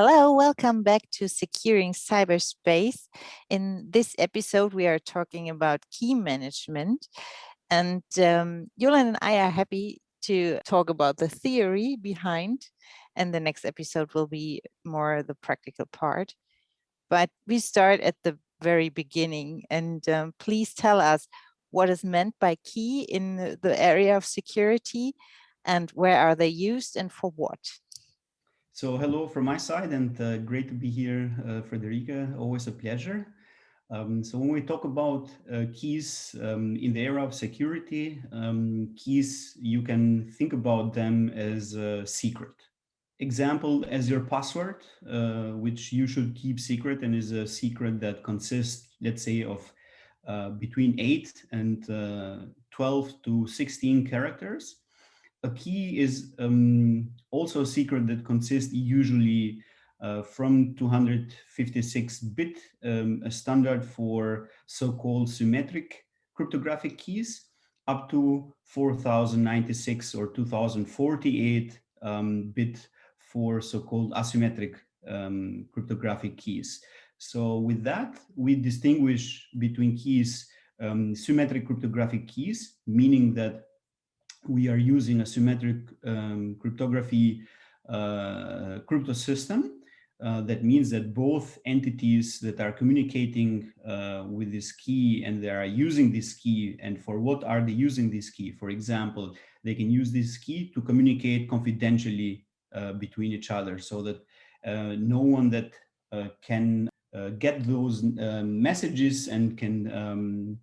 Hello, welcome back to Securing Cyberspace. In this episode, we are talking about key management. And Jurlind and I are happy to talk about the theory behind, and the next episode will be more the practical part. But we start at the very beginning, and please tell us what is meant by key in the area of security, and where are they used and for what? So hello from my side, and great to be here, Frederica. Always a pleasure. So when we talk about keys in the era of security, keys, you can think about them as a secret. Example as your password, which you should keep secret and is a secret that consists, let's say, of between 8 and 12 to 16 characters. A key is also a secret that consists usually from 256-bit, a standard for so-called symmetric cryptographic keys, up to 4096 or 2048 bit for so-called asymmetric cryptographic keys. So with that, we distinguish between keys, symmetric cryptographic keys, meaning that we are using a symmetric cryptography crypto system. That means that both entities that are communicating with this key and they are using this key, and for what are they using this key? For example, they can use this key to communicate confidentially between each other, so that no one that can get those messages and can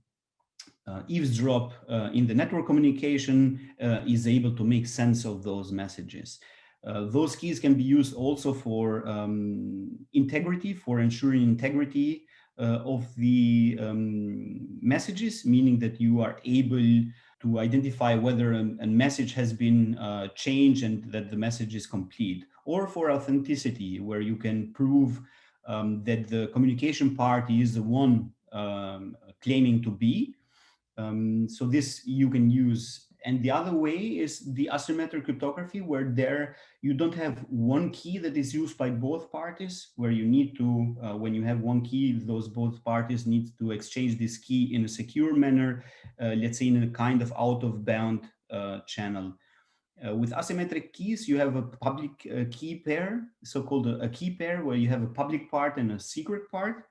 eavesdrop in the network communication is able to make sense of those messages. Those keys can be used also for integrity, for ensuring integrity of the messages, meaning that you are able to identify whether a message has been changed and that the message is complete, or for authenticity, where you can prove that the communication party is the one claiming to be. So this you can use. And the other way is the asymmetric cryptography, where there you don't have one key that is used by both parties, where you need to, when you have one key, those both parties need to exchange this key in a secure manner, let's say in a kind of out-of-bound channel. With asymmetric keys, you have a public key pair, so-called a key pair, where you have a public part and a secret part.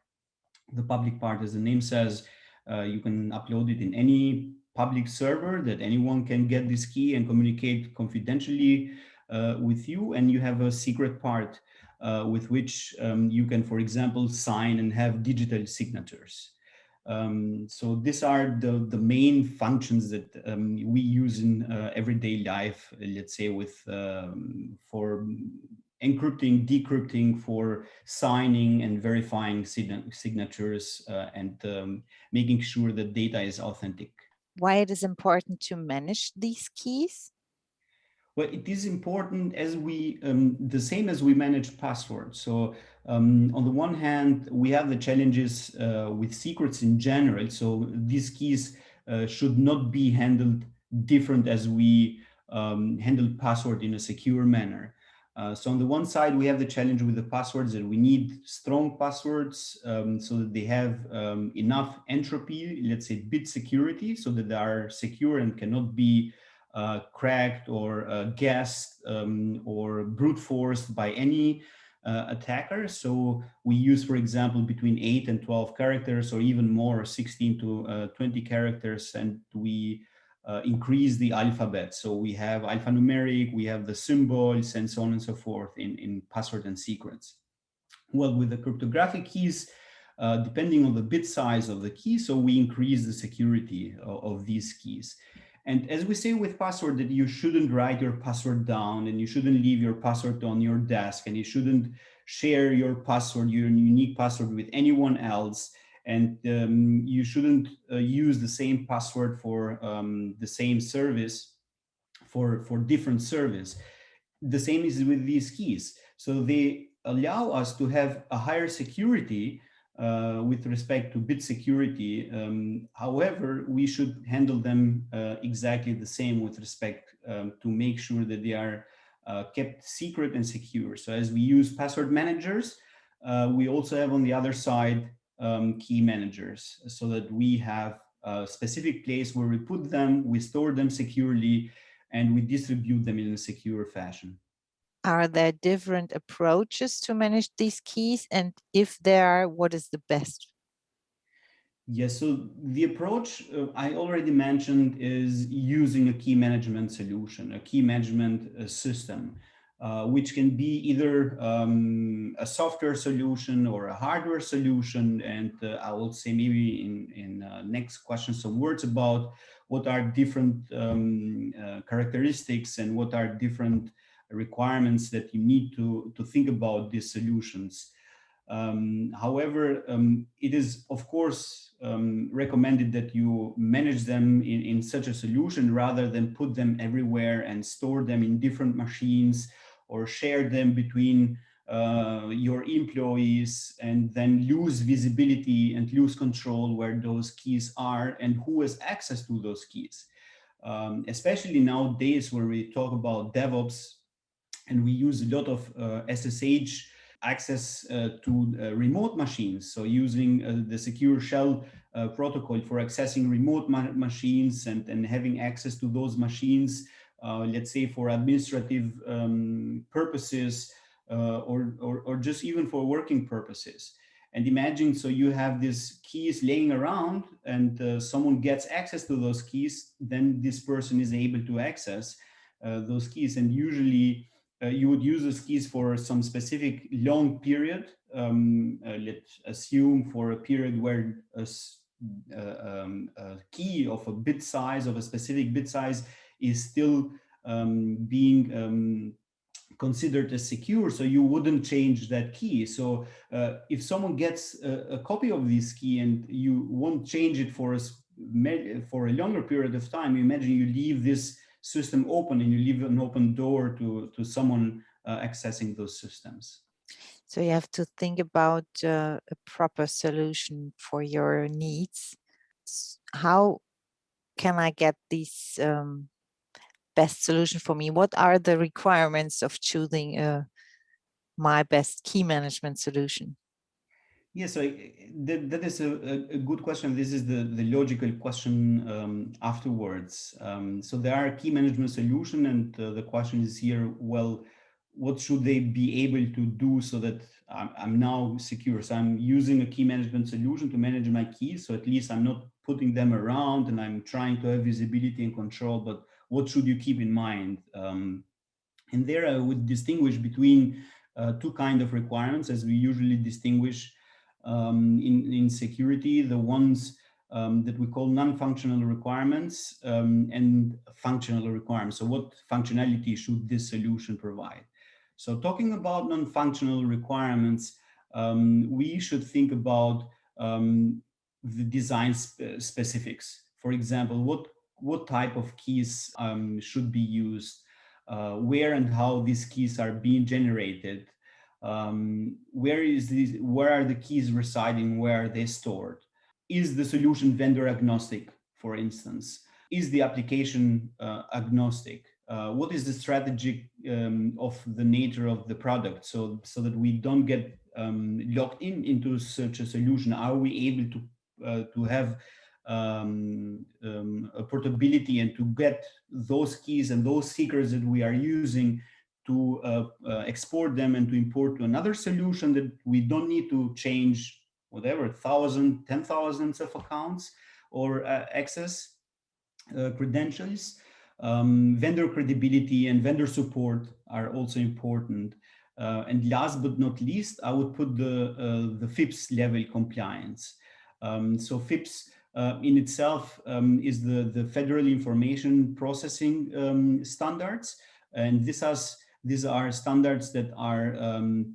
The public part, as the name says, you can upload it in any public server that anyone can get this key and communicate confidentially with you. And you have a secret part with which you can, for example, sign and have digital signatures. So these are the main functions that we use in everyday life, let's say, with for encrypting, decrypting, for signing and verifying signatures and making sure that data is authentic. Why it is important to manage these keys? Well, it is important as we, the same as we manage passwords. So on the one hand, we have the challenges with secrets in general. So these keys should not be handled different as we handle password in a secure manner. So on the one side, we have the challenge with the passwords that we need strong passwords so that they have enough entropy, let's say bit security, so that they are secure and cannot be cracked or guessed or brute forced by any attacker. So we use, for example, between 8 and 12 characters, or even more, 16 to 20 characters, and we increase the alphabet. So we have alphanumeric, we have the symbols, and so on and so forth in password and secrets. Well, with the cryptographic keys, depending on the bit size of the key, so we increase the security of these keys. And as we say with password, that you shouldn't write your password down, and you shouldn't leave your password on your desk, and you shouldn't share your password, your unique password, with anyone else. And you shouldn't use the same password for the same service for different service. The same is with these keys. So they allow us to have a higher security with respect to bit security. However, we should handle them exactly the same with respect to make sure that they are kept secret and secure. So as we use password managers, we also have on the other side key managers, so that we have a specific place where we put them, we store them securely, and we distribute them in a secure fashion. Are there different approaches to manage these keys? And if there are, what is the best? Yes, so the approach I already mentioned is using a key management solution, a key management system, which can be either a software solution or a hardware solution. And I will say maybe in next question some words about what are different characteristics and what are different requirements that you need to think about these solutions. However, it is, of course, recommended that you manage them in such a solution rather than put them everywhere and store them in different machines or share them between your employees and then lose visibility and lose control where those keys are and who has access to those keys. Especially nowadays where we talk about DevOps and we use a lot of SSH access to remote machines. So using the secure shell protocol for accessing remote machines and having access to those machines, let's say for administrative purposes or just even for working purposes. And imagine, so you have these keys laying around and someone gets access to those keys, then this person is able to access those keys. And usually you would use those keys for some specific long period. Let's assume for a period where a key of a bit size, of a specific bit size, is still being considered as secure, so you wouldn't change that key. So if someone gets a copy of this key and you won't change it for a longer period of time, imagine you leave this system open and you leave an open door to someone accessing those systems. So you have to think about a proper solution for your needs. How can I get this best solution for me? What are the requirements of choosing my best key management solution? Yeah, so that is a good question. This is the logical question afterwards. So there are key management solution, and the question is here, well, what should they be able to do so that I'm now secure? So I'm using a key management solution to manage my keys, so at least I'm not putting them around and I'm trying to have visibility and control, but what should you keep in mind? And there I would distinguish between two kind of requirements, as we usually distinguish in security, the ones that we call non-functional requirements and functional requirements. So what functionality should this solution provide? So talking about non-functional requirements, we should think about the design specifics. For example, what type of keys should be used, where and how these keys are being generated, where are the keys residing, where are they stored? Is the solution vendor agnostic, for instance? Is the application agnostic? What is the strategy of the nature of the product, so that we don't get locked into such a solution? Are we able to have a portability and to get those keys and those secrets that we are using to export them and to import to another solution, that we don't need to change whatever, 1,000, 10,000 of accounts or access credentials? Vendor credibility and vendor support are also important. And last but not least, I would put the FIPS level compliance. So FIPS in itself is the Federal Information Processing Standards, and these are standards that are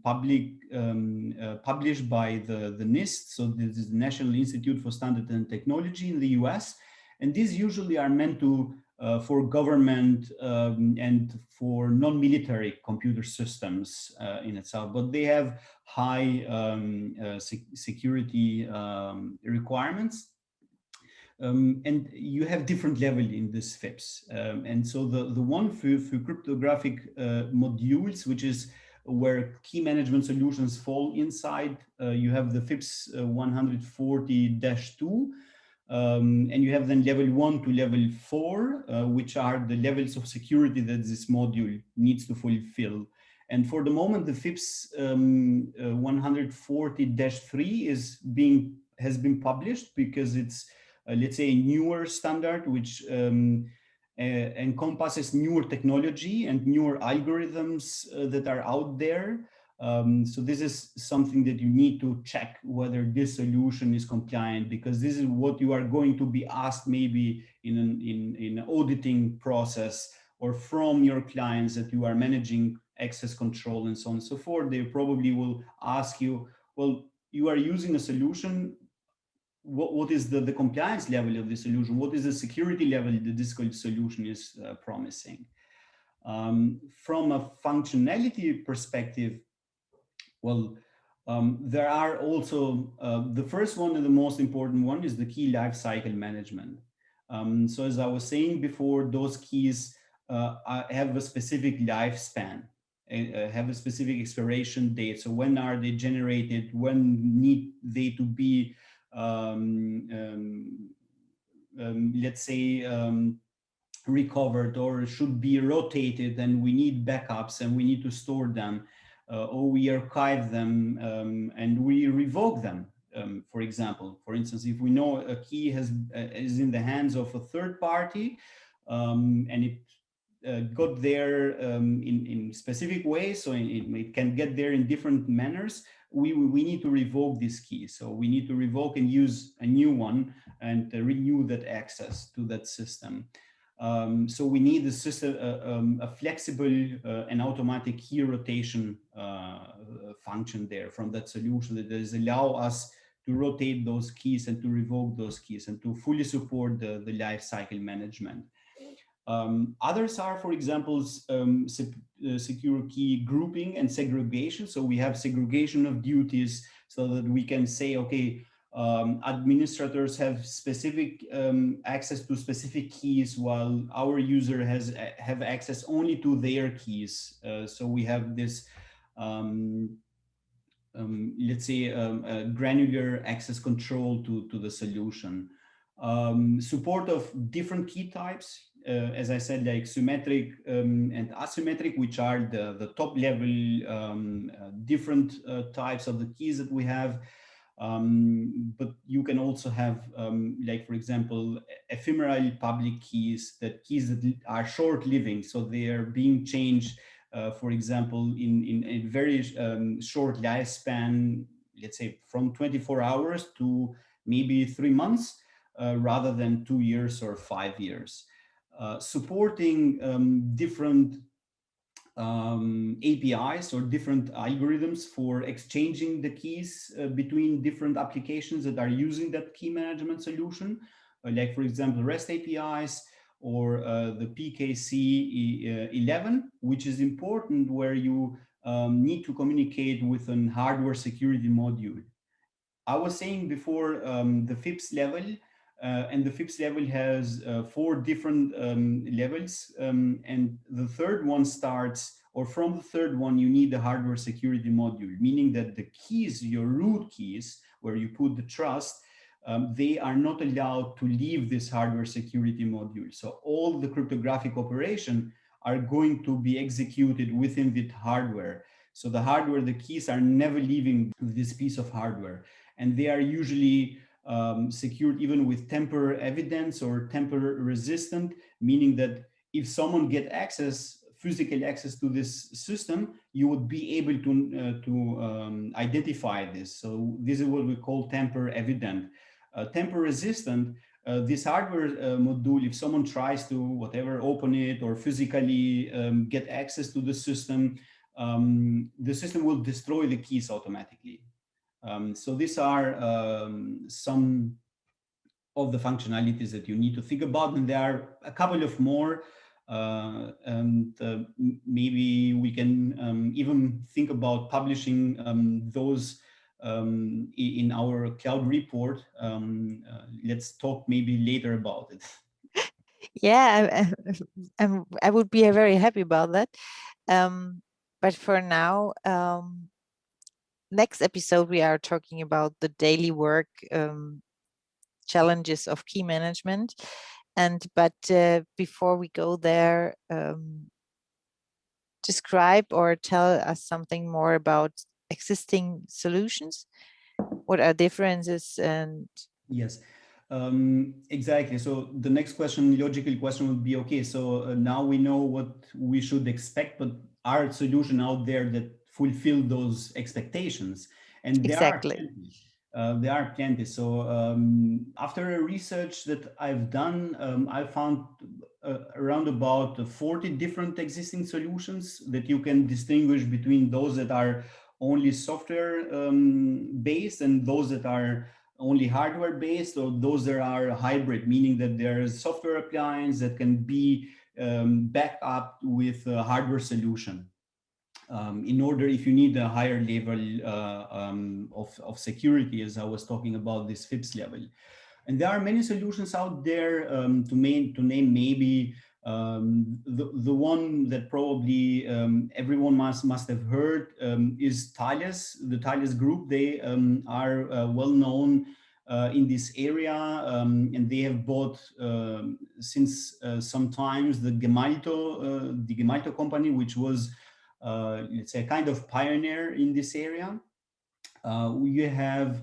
published by the NIST. So this is the National Institute for Standards and Technology in the US. And these usually are meant to for government and for non-military computer systems in itself, but they have high security requirements. And you have different level in this FIPS. And so the one for cryptographic modules, which is where key management solutions fall inside, you have the FIPS 140-2, and you have then level 1 to level 4, which are the levels of security that this module needs to fulfill. And for the moment, the FIPS 140-3 has been published because it's, let's say, a newer standard, which encompasses newer technology and newer algorithms that are out there. So this is something that you need to check whether this solution is compliant, because this is what you are going to be asked maybe in an auditing process, or from your clients that you are managing access control and so on and so forth. They probably will ask you, well, you are using a solution. What is the compliance level of the solution? What is the security level that this solution is promising? From a functionality perspective, well, there are also, the first one and the most important one is the key lifecycle management. So as I was saying before, those keys have a specific lifespan, have a specific expiration date. So when are they generated? When need they to be, let's say, recovered, or should be rotated, and we need backups and we need to store them, or we archive them, and we revoke them. For example, for instance, if we know a key is in the hands of a third party, and it got there in specific ways, so it can get there in different manners, we need to revoke this key. So we need to revoke and use a new one, and renew that access to that system. So we need a system, a flexible and automatic key rotation function there from that solution that does allow us to rotate those keys and to revoke those keys and to fully support the life cycle management. Others are, for example, secure key grouping and segregation. So we have segregation of duties so that we can say, okay, administrators have specific access to specific keys, while our user have access only to their keys. So we have this, let's say, granular access control to the solution. Support of different key types, as I said, like symmetric and asymmetric, which are the top level different types of the keys that we have. But you can also have, like, for example, ephemeral public keys that are short living. So they are being changed, for example, in a very short lifespan, let's say from 24 hours to maybe 3 months, rather than 2 years or 5 years. Supporting different APIs or different algorithms for exchanging the keys between different applications that are using that key management solution, like, for example, REST APIs, or the PKC11, which is important, where you need to communicate with an hardware security module. I was saying before, the FIPS level, and the FIPS level has 4 different levels, and the third one starts, or from the third one, you need the hardware security module, meaning that the keys, your root keys, where you put the trust, they are not allowed to leave this hardware security module. So all the cryptographic operation are going to be executed within the hardware. So the hardware, the keys are never leaving this piece of hardware, and they are usually secured even with tamper evidence or tamper resistant, meaning that if someone get physical access to this system, you would be able to identify this. So this is what we call tamper evident. Tamper resistant, this hardware module, if someone tries to open it or physically get access to the system will destroy the keys automatically. So these are some of the functionalities that you need to think about, and there are a couple of more, and maybe we can even think about publishing those in our cloud report. Let's talk maybe later about it. Yeah, I would be very happy about that. Um, but for now, next episode we are talking about the daily work challenges of key management. And but before we go there, describe or tell us something more about existing solutions. What are differences and Yes, exactly. So the next question, logical question would be, okay, so now we know what we should expect, but are solution out there that fulfill those expectations? And there are exactly? plenty. There are plenty. So after a research that I've done, I found around about 40 different existing solutions that you can distinguish between those that are only software based and those that are only hardware based, or those that are hybrid, meaning that there is software appliance that can be backed up with a hardware solution. In order, if you need a higher level of security, as I was talking about this FIPS level. And there are many solutions out there. To name maybe the one that probably everyone must have heard is Thales, the Thales group. They are well known in this area, and they have bought since sometimes the Gemalto company, which was let's say a kind of pioneer in this area. You have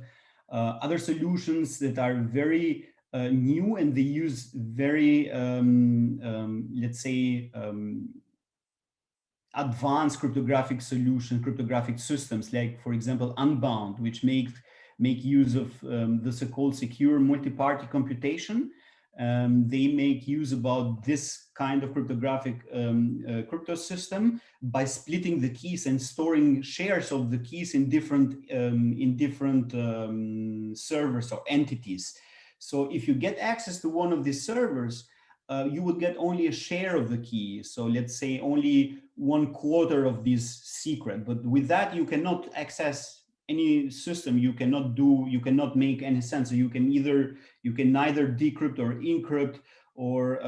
other solutions that are very new, and they use very, let's say, advanced cryptographic solution, cryptographic systems, like for example, Unbound, which make use of the so-called secure multi-party computation. They make use about this kind of cryptographic crypto system by splitting the keys and storing shares of the keys in different servers or entities. So if you get access to one of these servers, you would get only a share of the key. So let's say only 1/4 of this secret. But with that, you cannot access any system. You cannot make any sense. So you can neither decrypt or encrypt or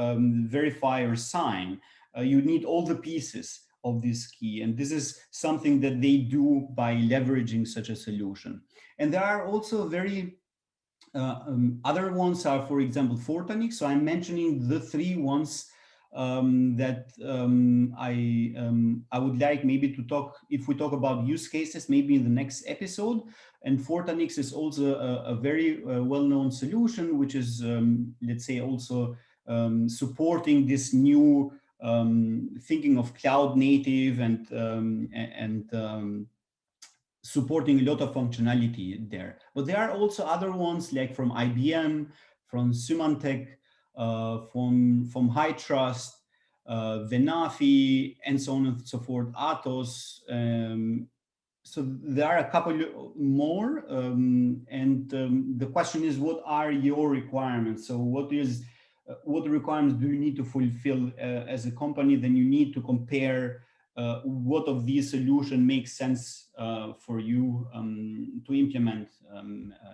verify or sign. You need all the pieces of this key. And this is something that they do by leveraging such a solution. And there are also very other ones are, for example, Fortanix. So I'm mentioning the three ones that I would like maybe to talk, if we talk about use cases, maybe in the next episode. And Fortanix is also a very well-known solution, which is, let's say, also supporting this new thinking of cloud native and supporting a lot of functionality there. But there are also other ones like from IBM, from Symantec, from High Trust, Venafi, and so on and so forth, Atos. So there are a couple more, and the question is, what are your requirements? So what requirements do you need to fulfill as a company? Then you need to compare what of these solution makes sense for you to implement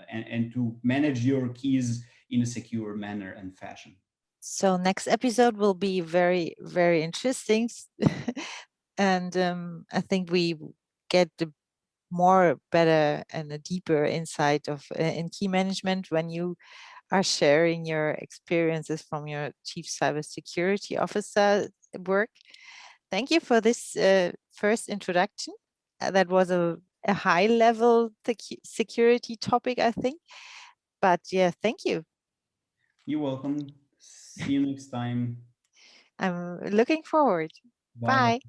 and to manage your keys in a secure manner and fashion. So next episode will be very, very interesting. And I think we get the more better and a deeper insight of in key management when you are sharing your experiences from your chief cybersecurity officer work. Thank you for this first introduction. That was a high level security topic, I think. But yeah, thank you. You're welcome. See you next time. I'm looking forward. Bye. Bye.